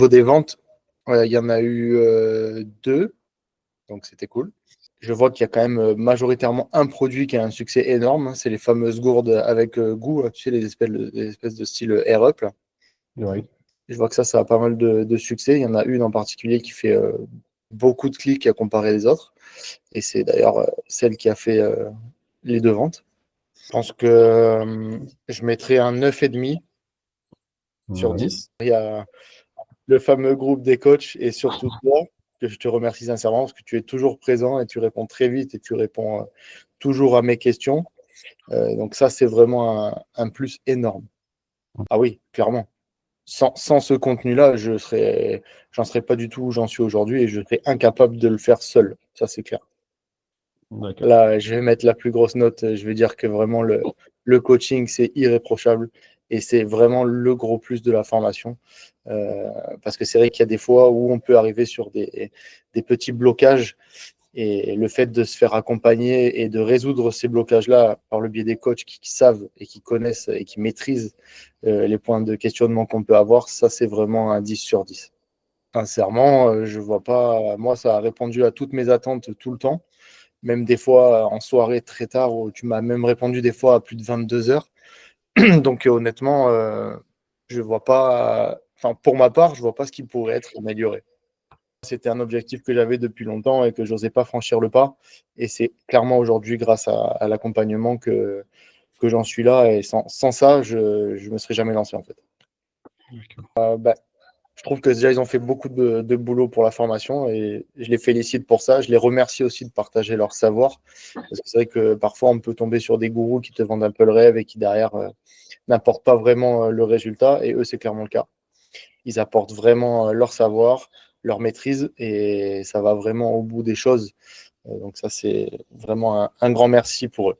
Au niveau des ventes, il y en a eu 2, donc c'était cool. Je vois qu'il y a quand même majoritairement un produit qui a un succès énorme, hein, c'est les fameuses gourdes avec goût, tu sais, les espèces de style Air Up, là. Oui. Je vois que ça a pas mal de succès. Il y en a une en particulier qui fait beaucoup de clics à comparer les autres. Et c'est d'ailleurs celle qui a fait les 2 ventes. Je pense que je mettrais un 9,5 sur 10. 10. Il y a le fameux groupe des coachs et surtout toi, que je te remercie sincèrement parce que tu es toujours présent et tu réponds très vite et tu réponds toujours à mes questions. Donc ça, c'est vraiment un plus énorme. Ah oui, clairement. Sans ce contenu-là, j'en serais pas du tout où j'en suis aujourd'hui et je serais incapable de le faire seul. Ça, c'est clair. D'accord. Là, je vais mettre la plus grosse note. Je vais dire que vraiment, le coaching, c'est irréprochable et c'est vraiment le gros plus de la formation. Parce que c'est vrai qu'il y a des fois où on peut arriver sur des petits blocages et le fait de se faire accompagner et de résoudre ces blocages-là par le biais des coachs qui savent et qui connaissent et qui maîtrisent les points de questionnement qu'on peut avoir, ça, c'est vraiment un 10 sur 10. Sincèrement, je vois pas. Moi, ça a répondu à toutes mes attentes tout le temps, même des fois en soirée très tard où tu m'as même répondu des fois à plus de 22 heures. Donc, honnêtement, je vois pas. Enfin, pour ma part, je vois pas ce qui pourrait être amélioré. C'était un objectif que j'avais depuis longtemps et que j'osais pas franchir le pas. Et c'est clairement aujourd'hui, grâce à l'accompagnement, que j'en suis là. Et sans ça, je ne me serais jamais lancé, en fait. Bah, je trouve que déjà, ils ont fait beaucoup de boulot pour la formation et je les félicite pour ça. Je les remercie aussi de partager leur savoir. Parce que c'est vrai que parfois, on peut tomber sur des gourous qui te vendent un peu le rêve et qui, derrière, n'apportent pas vraiment le résultat. Et eux, c'est clairement le cas. Ils apportent vraiment leur savoir, leur maîtrise et ça va vraiment au bout des choses. Donc ça, c'est vraiment un grand merci pour eux.